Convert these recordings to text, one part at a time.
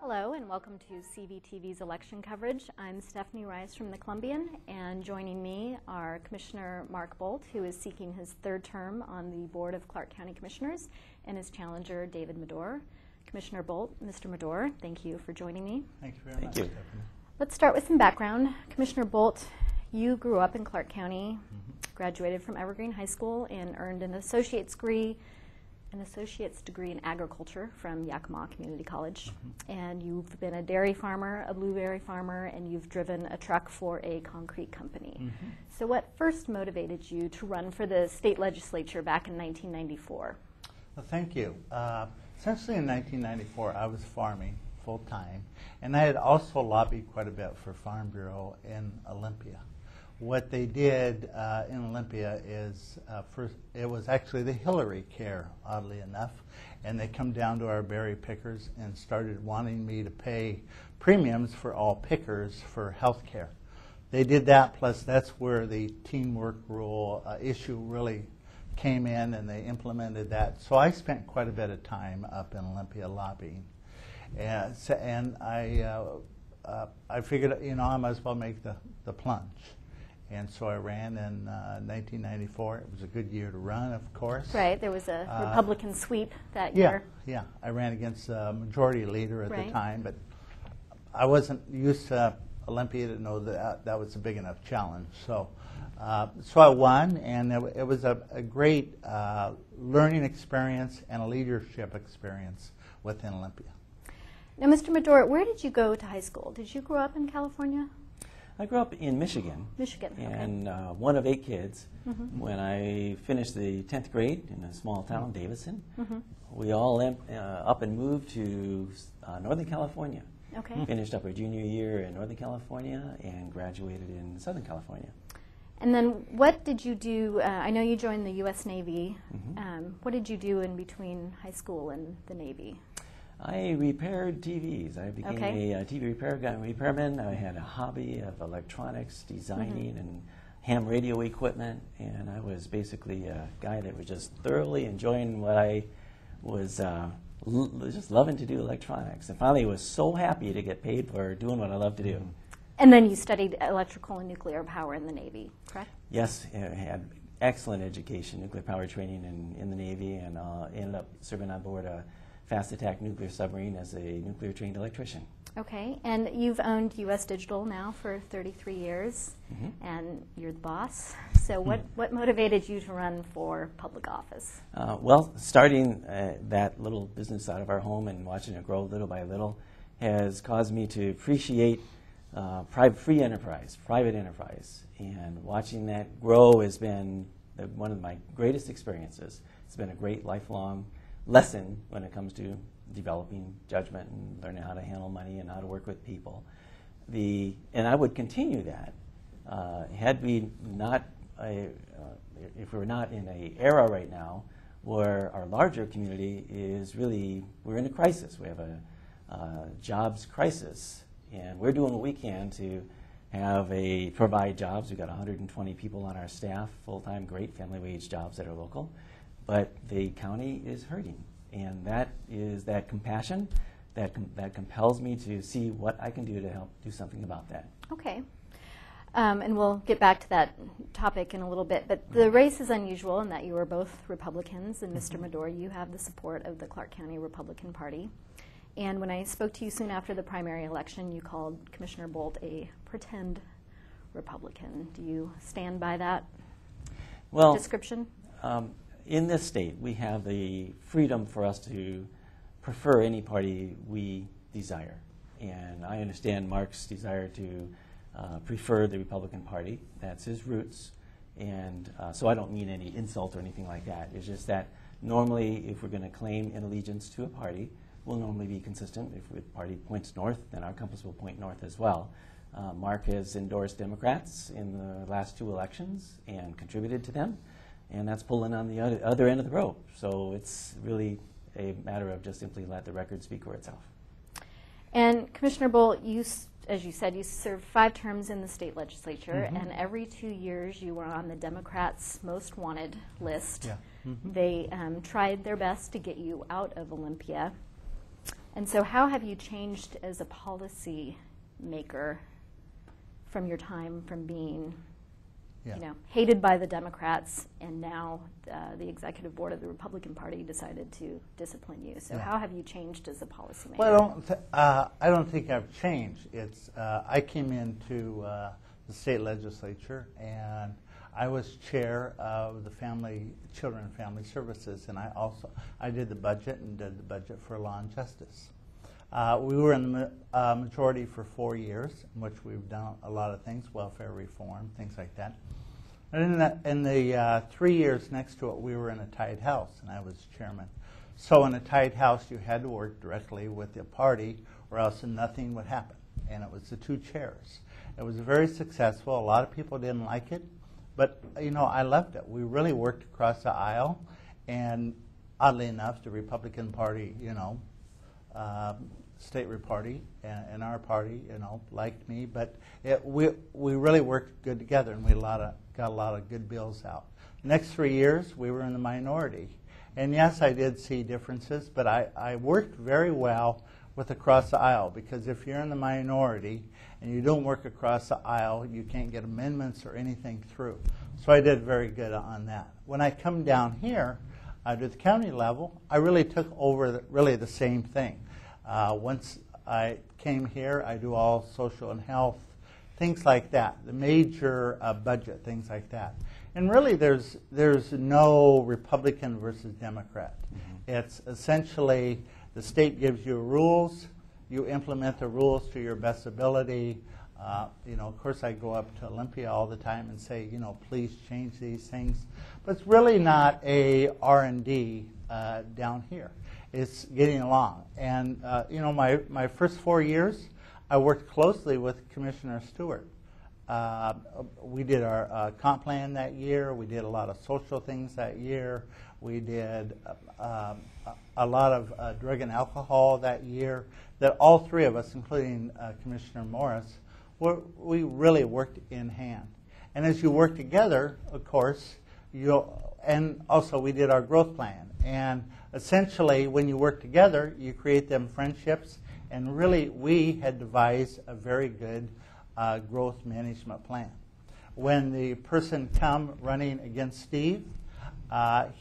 Hello and welcome to CVTV's election coverage. I'm Stephanie Rice from the Columbian, and joining me are Commissioner Marc Boldt, who is seeking his third term on the Board of Clark County Commissioners, and his challenger, David Madore. Commissioner Boldt, Mr. Madore, thank you for joining me. Thank you very much, Stephanie. Let's start with some background. Commissioner Boldt, you grew up in Clark County, graduated from Evergreen High School, and earned an associate's degree in agriculture from Yakima Community College. And you've been a dairy farmer, a blueberry farmer, and you've driven a truck for a concrete company. So what first motivated you to run for the state legislature back in 1994? Well, thank you. Essentially in 1994, I was farming full-time, and I had also lobbied quite a bit for Farm Bureau in Olympia. What they did in Olympia is, first, it was actually the Hillary Care, oddly enough, and they come down to our berry pickers and started wanting me to pay premiums for all pickers for health care. They did that, plus that's where the teamwork rule issue really came in, and they implemented that. So I spent quite a bit of time up in Olympia lobbying. And I figured, I might as well make the plunge. And so I ran in 1994. It was a good year to run, of course. Right, there was a Republican sweep that year. Yeah, I ran against the majority leader at the time, but I wasn't used to Olympia to know that that was a big enough challenge. So I won, and it was a great learning experience and a leadership experience within Olympia. Now, Mr. Madore, where did you go to high school? Did you grow up in California? I grew up in Michigan. And one of 8 kids. When I finished the 10th grade in a small town, Davidson, we all up and moved to Northern California. Finished up our junior year in Northern California and graduated in Southern California. And then what did you do? I know you joined the U.S. Navy. What did you do in between high school and the Navy? I repaired TVs. I became a TV repairman. I had a hobby of electronics, designing, and ham radio equipment, and I was basically a guy that was just thoroughly enjoying what I was just loving to do, electronics. And finally was so happy to get paid for doing what I love to do. And then you studied electrical and nuclear power in the Navy, correct? Yes, I had excellent education, nuclear power training in the Navy, and ended up serving on board a fast attack nuclear submarine as a nuclear trained electrician. Okay, and you've owned U.S. Digital now for 33 years, and you're the boss. So what motivated you to run for public office? Well, starting that little business out of our home and watching it grow little by little has caused me to appreciate free enterprise, private enterprise, and watching that grow has been one of my greatest experiences. It's been a great lifelong lesson when it comes to developing judgment and learning how to handle money and how to work with people. And I would continue that had we not, if we're not in an era right now where our larger community is really, we're in a crisis. We have a jobs crisis, and we're doing what we can to provide jobs. We've got 120 people on our staff, full-time, great family wage jobs that are local. But the county is hurting, and that is that compassion that compels me to see what I can do to help do something about that. Okay. And we'll get back to that topic in a little bit, but the race is unusual in that you are both Republicans, and Mr. Madore, you have the support of the Clark County Republican Party. And when I spoke to you soon after the primary election, you called Commissioner Boldt a pretend Republican. Do you stand by that description? In this state, we have the freedom for us to prefer any party we desire. And I understand Marc's desire to prefer the Republican Party. That's his roots. And so I don't mean any insult or anything like that. It's just that normally if we're going to claim an allegiance to a party, will normally be consistent. If the party points north, then our compass will point north as well. Marc has endorsed Democrats in the last 2 elections and contributed to them, and that's pulling on the other end of the rope. So it's really a matter of just simply let the record speak for itself. And Commissioner Boldt, as you said, you served 5 terms in the state legislature, and every 2 years you were on the Democrats' most wanted list. Yeah. They tried their best to get you out of Olympia. And so how have you changed as a policy maker from your time from being hated by the Democrats, and now the executive board of the Republican Party decided to discipline you? So how have you changed as a policymaker? Well, I don't think I've changed. It's I came into the state legislature, and I was chair of the Children and Family Services, and I did the budget and did the budget for Law and Justice. We were in the majority for 4 years, in which we've done a lot of things, welfare reform, things like that. And in the 3 years next to it, we were in a tied house, and I was chairman. So in a tied house, you had to work directly with the party, or else nothing would happen. And it was the 2 chairs. It was very successful. A lot of people didn't like it, but I loved it. We really worked across the aisle, and oddly enough, the Republican Party, state party and our party, liked me, but we really worked good together, and we got a lot of good bills out. Next 3 years, we were in the minority, and yes, I did see differences, but I worked very well with across the aisle, because if you're in the minority and you don't work across the aisle, you can't get amendments or anything through. So I did very good on that. When I come down here to the county level, I really took over the same thing. Once I came here, I do all social and health, things like that, the major budget, things like that. And really, there's no Republican versus Democrat. It's essentially the state gives you rules, you implement the rules to your best ability. Of course, I go up to Olympia all the time and say, please change these things. But it's really not a R&D down here. It's getting along. And, my first 4 years, I worked closely with Commissioner Stewart. We did our comp plan that year. We did a lot of social things that year. We did a lot of drug and alcohol that year. That all 3 of us, including Commissioner Morris, we really worked in hand. And as you work together, of course, and also we did our growth plan. And essentially, when you work together, you create them friendships. And really, we had devised a very good growth management plan. When the person come running against Steve,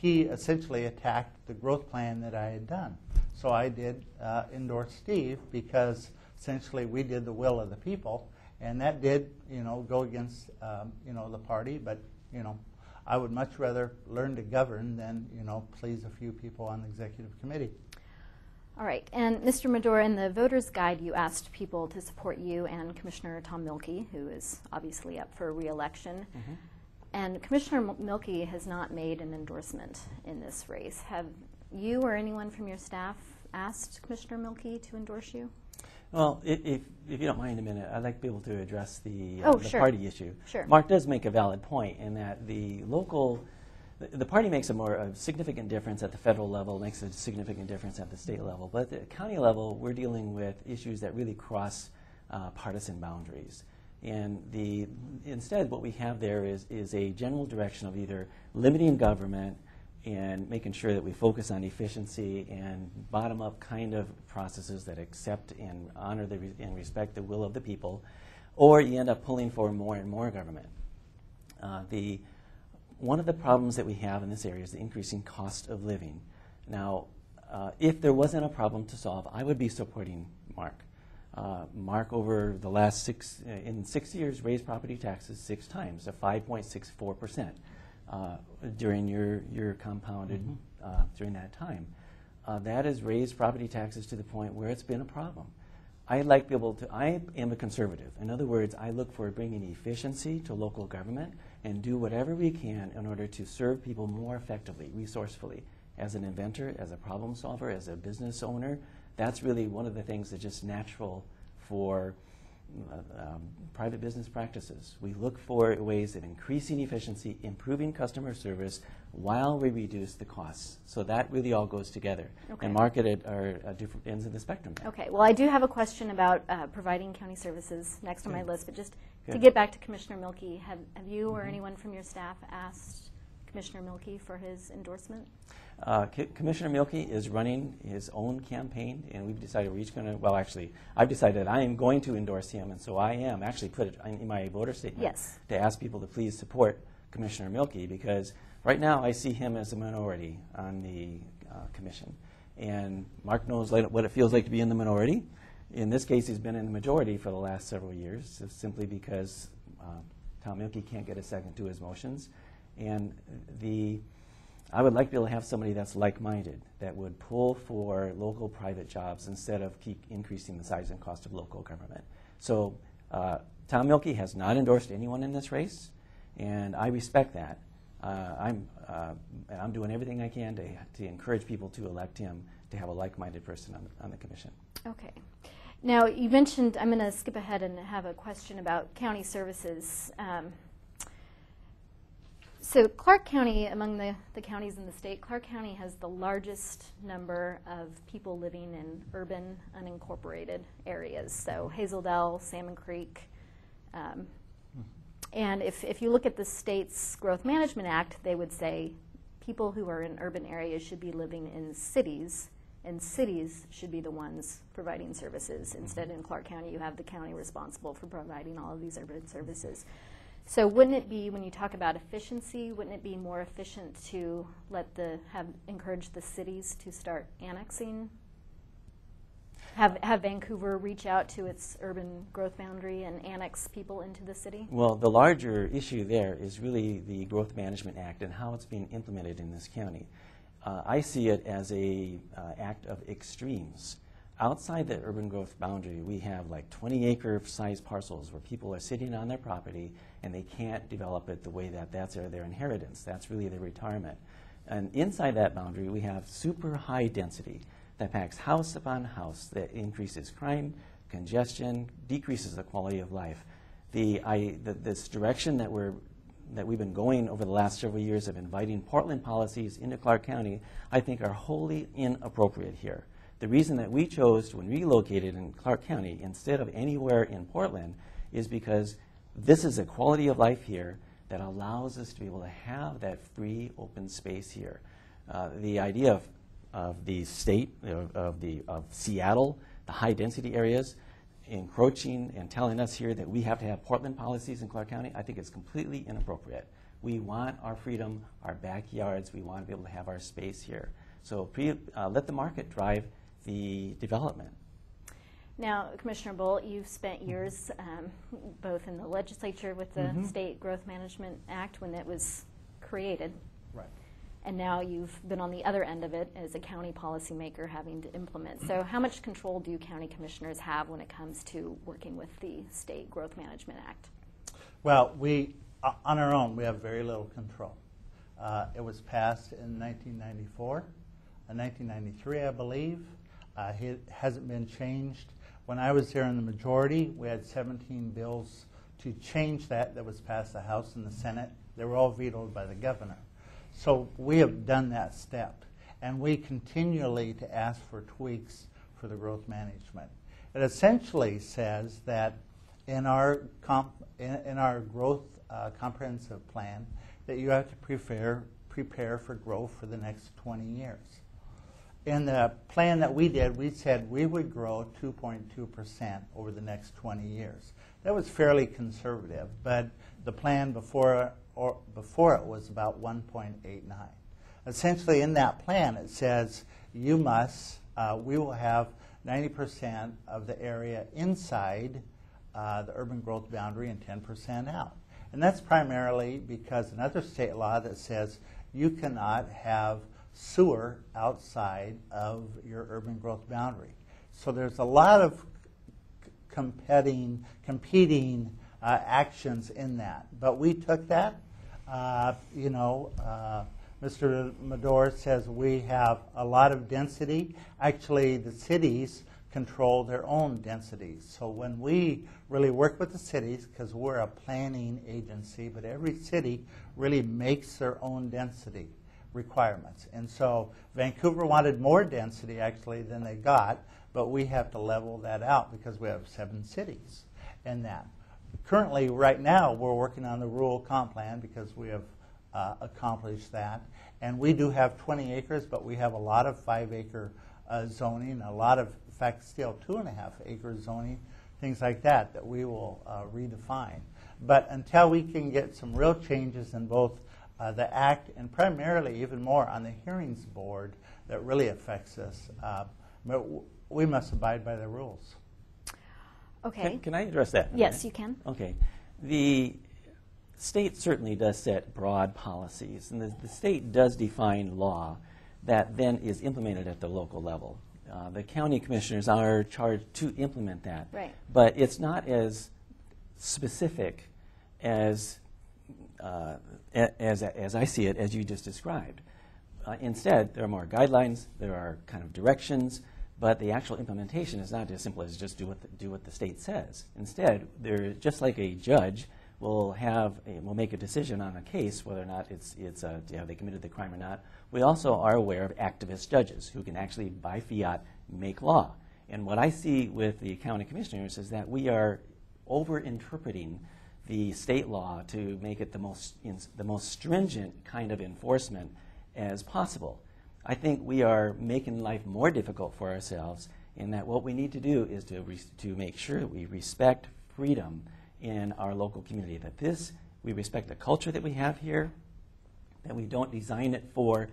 he essentially attacked the growth plan that I had done. So I did endorse Steve, because essentially we did the will of the people, and that did, go against, the party. But, I would much rather learn to govern than, please a few people on the executive committee. All right. And Mr. Madore, in the voter's guide, you asked people to support you and Commissioner Tom Mielke, who is obviously up for re-election. And Commissioner Mielke has not made an endorsement in this race. Have you or anyone from your staff asked Commissioner Mielke to endorse you? Well, if you don't mind a minute, I'd like to be able to address the Sure. party issue. Sure. Marc does make a valid point in that the party makes a significant difference at the federal level, makes a significant difference at the state level. But at the county level, we're dealing with issues that really cross partisan boundaries. And instead, what we have there is a general direction of either limiting government and making sure that we focus on efficiency and bottom-up kind of processes that accept and honor and respect the will of the people, or you end up pulling for more and more government. One of the problems that we have in this area is the increasing cost of living. Now, if there wasn't a problem to solve, I would be supporting Marc. Marc, over the last 6 years, raised property taxes 6 times, to 5.64%. During your compounded during that time. That has raised property taxes to the point where it's been a problem. I am a conservative. In other words, I look for bringing efficiency to local government and do whatever we can in order to serve people more effectively, resourcefully. as an inventor, as a problem solver, as a business owner. That's really one of the things that's just natural for private business practices. We look for ways of increasing efficiency, improving customer service, while we reduce the costs. So that really all goes together. Okay. And market are different ends of the spectrum. Okay, well, I do have a question about providing county services next on my list, but just to Good. get back to Commissioner Milkey, have you or anyone from your staff asked Commissioner Milkey for his endorsement? Commissioner Milkey is running his own campaign, and we've decided we're each going to, well, actually, I've decided I am going to endorse him, and so I am actually put it in my voter statement Yes. to ask people to please support Commissioner Milkey, because right now I see him as a minority on the commission. And Mark knows what it feels like to be in the minority. In this case, he's been in the majority for the last several years, simply because Tom Milkey can't get a second to his motions. And I would like to be able to have somebody that's like-minded, that would pull for local private jobs instead of keep increasing the size and cost of local government. So Tom Milkey has not endorsed anyone in this race, and I respect that. I'm doing everything I can to encourage people to elect him, to have a like-minded person on the commission. Okay. Now, you mentioned, I'm going to skip ahead and have a question about county services. So Clark County, among the counties in the state, Clark County has the largest number of people living in urban, unincorporated areas. So Hazeldale, Salmon Creek. And if you look at the state's Growth Management Act, they would say people who are in urban areas should be living in cities, and cities should be the ones providing services. Instead, in Clark County, you have the county responsible for providing all of these urban services. So wouldn't it be, when you talk about efficiency, wouldn't it be more efficient to encourage the cities to start annexing? Have Vancouver reach out to its urban growth boundary and annex people into the city? Well, the larger issue there is really the Growth Management Act and how it's being implemented in this county. I see it as a act of extremes. Outside the urban growth boundary, we have like 20-acre size parcels where people are sitting on their property and they can't develop it the way that's their inheritance. That's really their retirement. And inside that boundary, we have super high density that packs house upon house, that increases crime, congestion, decreases the quality of life. This direction that we've been going over the last several years of inviting Portland policies into Clark County, I think are wholly inappropriate here. The reason that we chose to relocate it in Clark County instead of anywhere in Portland is because this is a quality of life here that allows us to be able to have that free, open space here. The idea of the state, of Seattle, the high-density areas, encroaching and telling us here that we have to have Portland policies in Clark County, I think it's completely inappropriate. We want our freedom, our backyards. We want to be able to have our space here. So let the market drive the development. Now, Commissioner Boldt, you've spent years both in the legislature with the State Growth Management Act when it was created. Right. And now you've been on the other end of it as a county policymaker having to implement. So how much control do county commissioners have when it comes to working with the State Growth Management Act? Well, on our own, we have very little control. It was passed in 1994, 1993, I believe. It hasn't been changed. When I was here in the majority, we had 17 bills to change that was passed the House and the Senate. They were all vetoed by the governor. So we have done that step, and we continually to ask for tweaks for the growth management. It essentially says that in our growth comprehensive plan that you have to prepare for growth for the next 20 years. In the plan that we did, we said we would grow 2.2% over the next 20 years. That was fairly conservative, but the plan before it was about 1.89. Essentially, in that plan, it says we will have 90% of the area inside the urban growth boundary and 10% out. And that's primarily because another state law that says you cannot have sewer outside of your urban growth boundary. So there's a lot of competing actions in that. But we took that. Mr. Madore says we have a lot of density. Actually, the cities control their own densities. So when we really work with the cities, because we're a planning agency, but every city really makes their own density requirements. And so Vancouver wanted more density actually than they got, but we have to level that out because we have 7 cities in that. Currently, right now, we're working on the rural comp plan because we have accomplished that. And we do have 20 acres, but we have a lot of 5-acre zoning, a lot of, in fact, still 2.5-acre zoning, things like that, that we will redefine. But until we can get some real changes in both the Act and primarily even more on the hearings board that really affects us, we must abide by the rules. Okay. Can I address that? Yes, you can. Okay. The state certainly does set broad policies, and the state does define law that then is implemented at the local level. The county commissioners are charged to implement that. Right. But it's not as specific as I see it, as you just described. Instead, there are more guidelines, there are kind of directions, but the actual implementation is not as simple as just do what the state says. Instead, they're just like a judge will make a decision on a case whether or not they committed the crime or not. We also are aware of activist judges who can actually, by fiat, make law. And what I see with the county commissioners is that we are over-interpreting the state law to make it the most stringent kind of enforcement as possible. I think we are making life more difficult for ourselves in that what we need to do is to make sure that we respect freedom in our local community, that we respect the culture that we have here, that we don't design it for,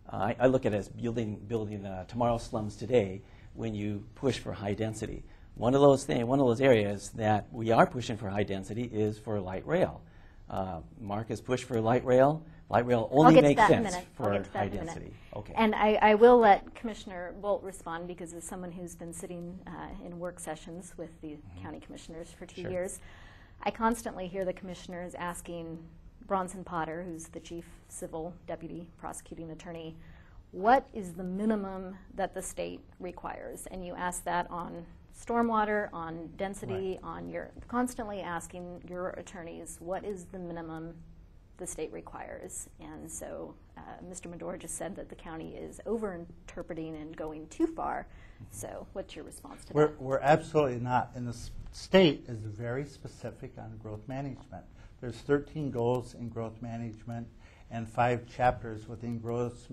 I look at it as building tomorrow's slums today when you push for high density. One of those areas that we are pushing for high density is for light rail. Mark has pushed for light rail. Light rail only makes sense for high density. Okay. And I will let Commissioner Boldt respond because as someone who's been sitting in work sessions with the county commissioners for 2 years, I constantly hear the commissioners asking Bronson Potter, who's the chief civil deputy prosecuting attorney, what is the minimum that the state requires? And you ask that on stormwater, on density, on constantly asking your attorneys, what is the minimum the state requires? And so Mr. Madore just said that the county is over-interpreting and going too far. So what's your response to that? We're absolutely not. And the state is very specific on growth management. There's 13 goals in growth management and 5 chapters within growth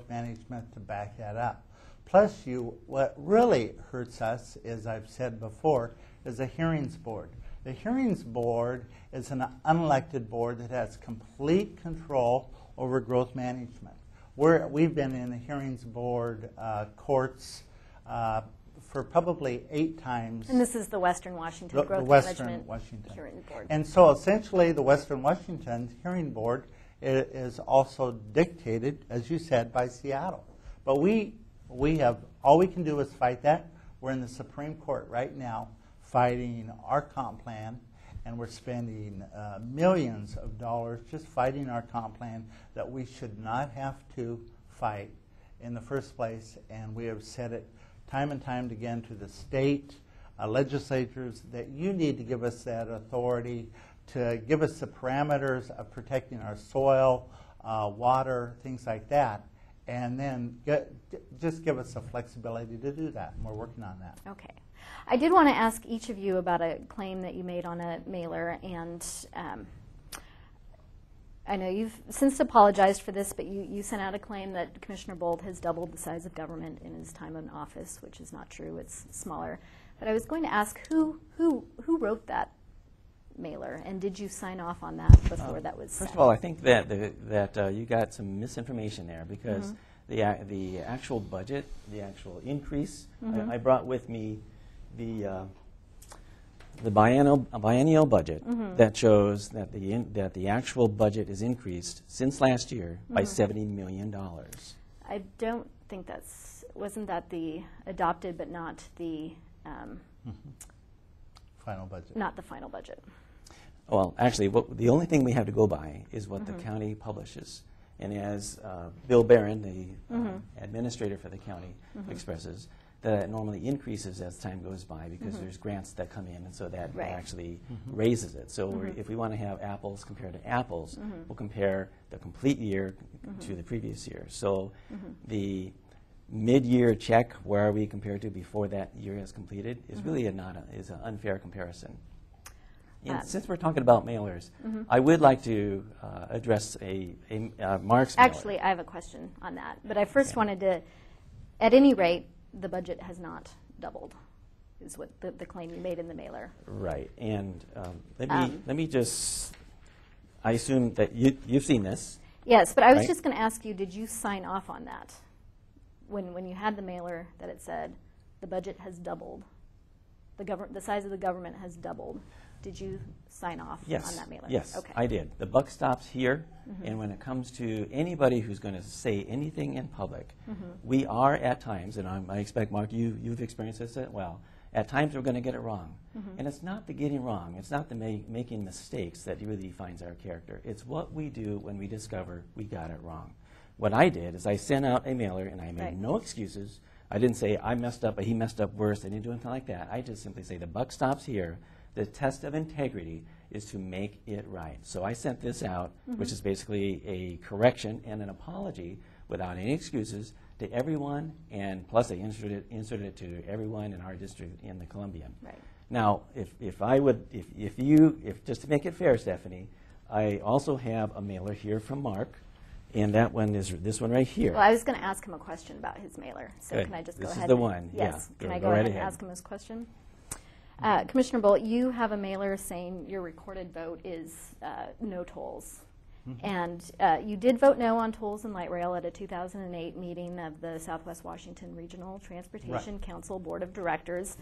management to back that up. Plus, what really hurts us, as I've said before, is a hearings board. The hearings board is an unelected board that has complete control over growth management. We've been in the hearings board courts for probably 8 times. And this is the Western Washington Growth Management Hearing Board. And so essentially the Western Washington Hearing Board is also dictated, as you said, by Seattle. But we have, all we can do is fight that. We're in the Supreme Court right now fighting our comp plan, and we're spending millions of dollars just fighting our comp plan that we should not have to fight in the first place. And we have said it time and time again to the state legislatures that you need to give us that authority to give us the parameters of protecting our soil, water, things like that. And then just give us the flexibility to do that. And we're working on that. Okay. I did want to ask each of you about a claim that you made on a mailer. And I know you've since apologized for this, but you sent out a claim that Commissioner Boldt has doubled the size of government in his time in office, which is not true. It's smaller. But I was going to ask who wrote that mailer, and did you sign off on that before that was First sent? of all, I think that you got some misinformation there because the actual budget, the actual increase, I brought with me the biennial budget that shows that the actual budget is increased since last year by $70 million. I don't think wasn't that the adopted but not the Final budget. not the final budget. Well, actually, the only thing we have to go by is what the county publishes. And as Bill Barron, the administrator for the county, expresses, that it normally increases as time goes by because there's grants that come in, and so that actually raises it. So if we want to have apples compared to apples, we'll compare the complete year to the previous year. So the mid-year check, where are we compared to before that year has completed, is really an unfair comparison. And since we're talking about mailers, I would like to address Mark's mailer. Actually, I have a question on that. But I first wanted to, at any rate, the budget has not doubled, is what the claim you made in the mailer. Right. And let me just, I assume that you've seen this. Yes, but I was just going to ask you, did you sign off on that? When you had the mailer that it said, the budget has doubled, the size of the government has doubled, did you sign off on that mailer? Yes, okay. I did. The buck stops here, and when it comes to anybody who's going to say anything in public, we are at times, and I expect, Mark, you've experienced this as well, at times we're going to get it wrong. And it's not the getting wrong, it's not the making mistakes that really defines our character. It's what we do when we discover we got it wrong. What I did is I sent out a mailer, and I made no excuses. I didn't say I messed up, but he messed up worse. I didn't do anything like that. I just simply say the buck stops here. The test of integrity is to make it right. So I sent this out, which is basically a correction and an apology without any excuses to everyone, and plus I inserted it to everyone in our district in the Columbian. Right. Now, if just to make it fair, Stephanie, I also have a mailer here from Mark, and that one is this one right here. Well, I was going to ask him a question about his mailer, so Good. can I just This go is ahead? the one, Yes. yeah. Can I Go go right ahead and ahead. ask him his question? Commissioner Boldt, you have a mailer saying your recorded vote is no tolls. And you did vote no on tolls and light rail at a 2008 meeting of the Southwest Washington Regional Transportation Council Board of Directors.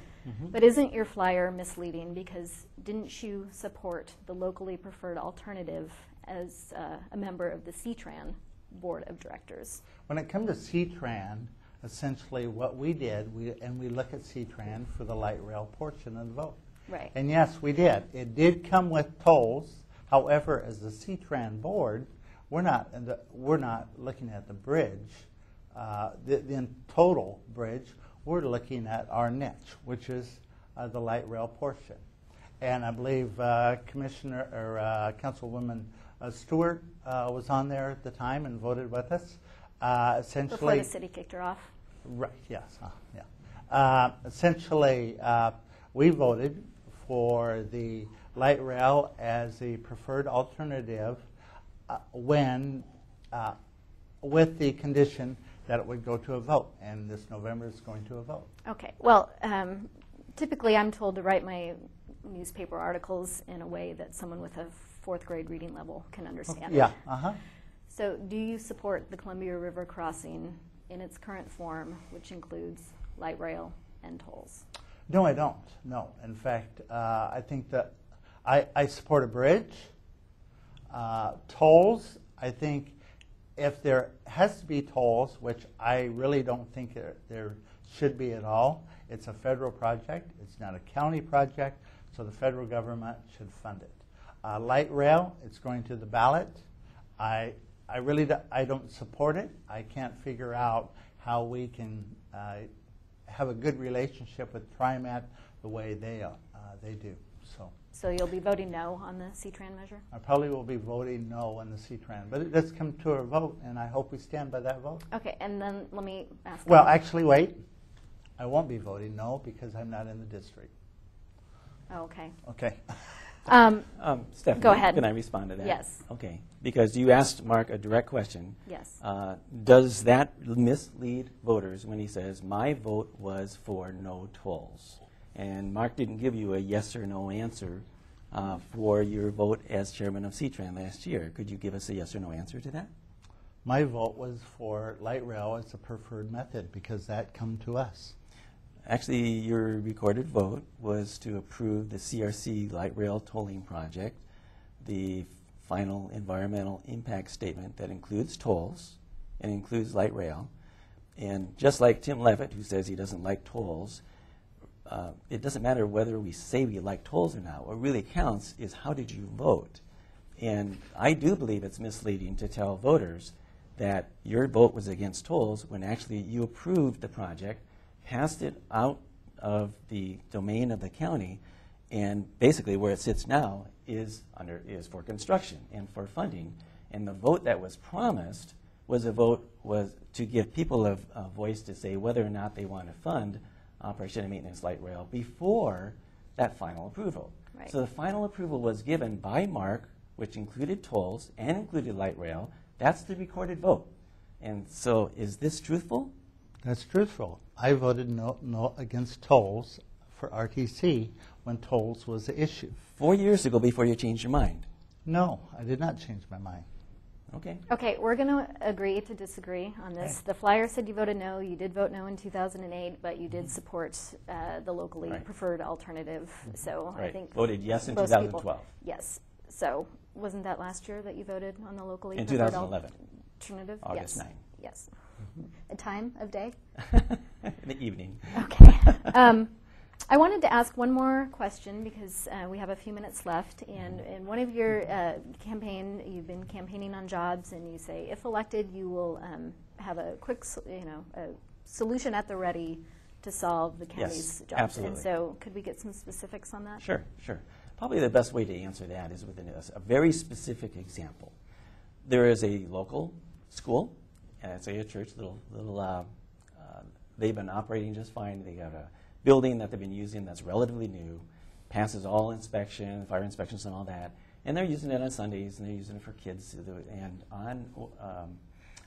But isn't your flyer misleading, because didn't you support the locally preferred alternative as a member of the CTRAN Board of Directors? When it comes to CTRAN, essentially what we did, we look at CTRAN for the light rail portion of the vote. Right. And yes, we did. It did come with tolls. However, as the CTRAN board, we're not looking at the bridge, the total bridge. We're looking at our niche, which is the light rail portion. And I believe Councilwoman Stewart was on there at the time and voted with us. Essentially, before the city kicked her off? Right, yes. Essentially, we voted for the light rail as the preferred alternative with the condition that it would go to a vote, and this November is going to a vote. Okay. Well, typically I'm told to write my newspaper articles in a way that someone with a 4th grade reading level can understand. Yeah. So do you support the Columbia River crossing in its current form, which includes light rail and tolls? No, I don't. No. In fact, I think that I support a bridge. Tolls, I think if there has to be tolls, which I really don't think there should be at all, it's a federal project. It's not a county project, so the federal government should fund it. Light rail, it's going to the ballot. I don't support it. I can't figure out how we can have a good relationship with TriMet the way they do. So you'll be voting no on the CTRAN measure? I probably will be voting no on the CTRAN, but it does come to a vote, and I hope we stand by that vote. Okay, and then let me ask. Well, actually, wait. I won't be voting no because I'm not in the district. Oh, okay. Okay. Stephanie, go ahead. Can I respond to that? Yes. Okay. Because you asked Mark a direct question. Yes. Does that mislead voters when he says, my vote was for no tolls? And Mark didn't give you a yes or no answer for your vote as chairman of CTRAN last year. Could you give us a yes or no answer to that? My vote was for light rail as the preferred method because that come to us. Actually, your recorded vote was to approve the CRC light rail tolling project, the final environmental impact statement that includes tolls and includes light rail. And just like Tim Levitt, who says he doesn't like tolls, it doesn't matter whether we say we like tolls or not. What really counts is how did you vote. And I do believe it's misleading to tell voters that your vote was against tolls when actually you approved the project, passed it out of the domain of the county, and basically where it sits now is for construction and for funding. And the vote that was promised was to give people a voice to say whether or not they want to fund operation and maintenance light rail before that final approval. Right. So the final approval was given by Marc, which included tolls and included light rail. That's the recorded vote. And so is this truthful? That's truthful. I voted no against tolls for RTC when tolls was the issue. 4 years ago before you changed your mind. No, I did not change my mind. Okay. Okay, we're going to agree to disagree on this. Okay. The flyer said you voted no. You did vote no in 2008, but you did support the locally Right. preferred alternative. So I Right. think Voted yes in most 2012. people- yes. So wasn't that last year that you voted on the locally In preferred 2011. alternative? August yes. 9. Yes. A time of day? In the evening. Okay. I wanted to ask one more question because we have a few minutes left. And in one of your you've been campaigning on jobs, and you say, if elected, you will have a quick, a solution at the ready to solve the county's Yes, jobs. absolutely. And so, could we get some specifics on that? Sure. Probably the best way to answer that is with a very specific example. There is a local school, say a church, they've been operating just fine. They got a building that they've been using that's relatively new, passes all inspection, fire inspections and all that, and they're using it on Sundays and they're using it for kids to do it. And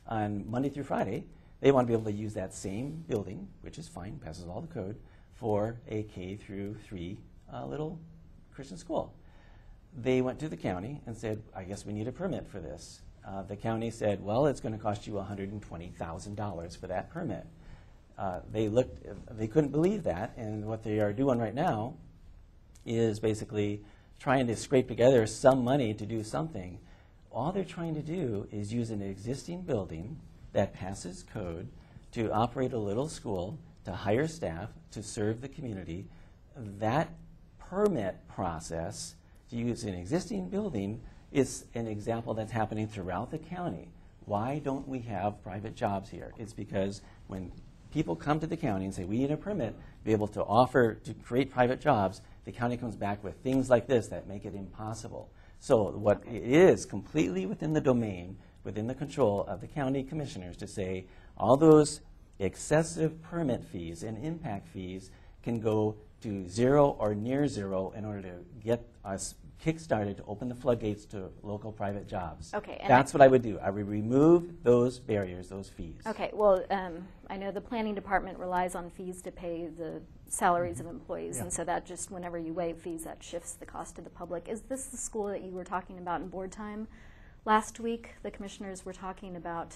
on Monday through Friday, they want to be able to use that same building, which is fine, passes all the code, for a K through 3 little Christian school. They went to the county and said, I guess we need a permit for this. The county said, well, it's going to cost you $120,000 for that permit. They couldn't believe that, and what they are doing right now is basically trying to scrape together some money to do something. All they're trying to do is use an existing building that passes code to operate a little school, to hire staff, to serve the community. That permit process to use an existing building is an example that's happening throughout the county. Why don't we have private jobs here? It's because when people come to the county and say, we need a permit to be able to offer, to create private jobs, the county comes back with things like this that make it impossible. So what it is completely within the domain, within the control of the county commissioners to say all those excessive permit fees and impact fees can go to 0 or near 0 in order to get us kick-started to open the floodgates to local private jobs. Okay, and that's what I would do. I would remove those barriers, those fees. Okay, well, I know the planning department relies on fees to pay the salaries of employees, and so that just, whenever you waive fees, that shifts the cost to the public. Is this the school that you were talking about in board time last week? The commissioners were talking about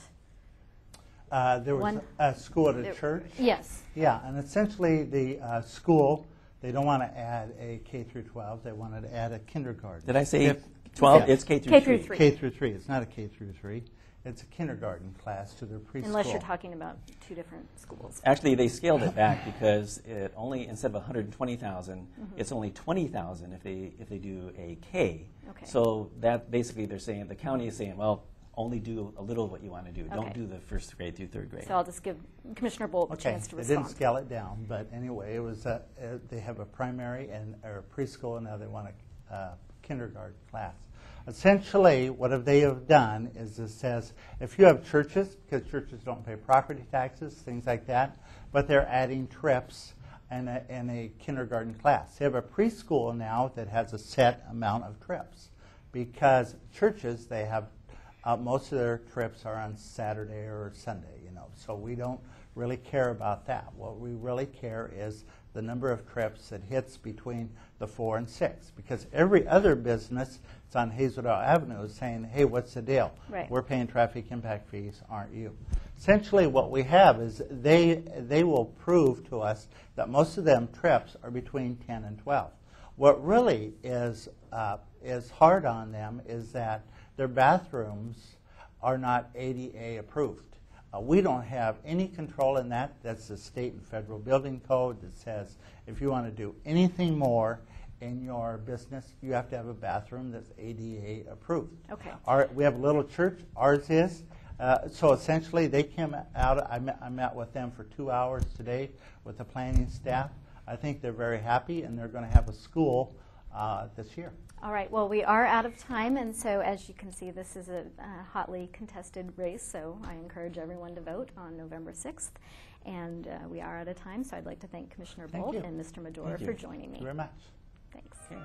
There was a school at a church. Yes. Yeah, and essentially the school, they don't want to add a K through 12. They wanted to add a kindergarten. Did I say 12? Yeah. It's K through K 3. through 3. K through 3. It's not a K through 3. It's a kindergarten class to their preschool. Unless you're talking about two different schools. Actually, they scaled it back because it only, instead of 120,000, it's only 20,000 if they do a K. Okay. So that basically they're saying, the county is saying, well, only do a little of what you want to do. Okay. Don't do the first grade through third grade. So I'll just give Commissioner Boldt a Okay, chance to they respond. didn't scale it down, but anyway, it was they have a primary and or preschool, and now they want a kindergarten class. Essentially, what they have done is it says if you have churches, because churches don't pay property taxes, things like that, but they're adding trips and a kindergarten class. They have a preschool now that has a set amount of trips, because churches, they have most of their trips are on Saturday or Sunday, so we don't really care about that. What we really care is the number of trips that hits between the 4 and 6, because every other business that's on Hazeldale Avenue is saying, hey, what's the deal? Right. We're paying traffic impact fees, aren't you? Essentially what we have is they will prove to us that most of them trips are between 10 and 12. What really is hard on them is that their bathrooms are not ADA approved. We don't have any control in that. That's the state and federal building code that says if you want to do anything more in your business, you have to have a bathroom that's ADA approved. Okay. We have a little church. Ours is. So essentially, they came out. I met with them for 2 hours today with the planning staff. I think they're very happy, and they're going to have a school this year. All right, well, we are out of time, and so as you can see, this is a hotly contested race, so I encourage everyone to vote on November 6th. And we are out of time, so I'd like to thank Commissioner Boldt and Mr. Madore for joining me. Thank you very much. Thanks. Okay.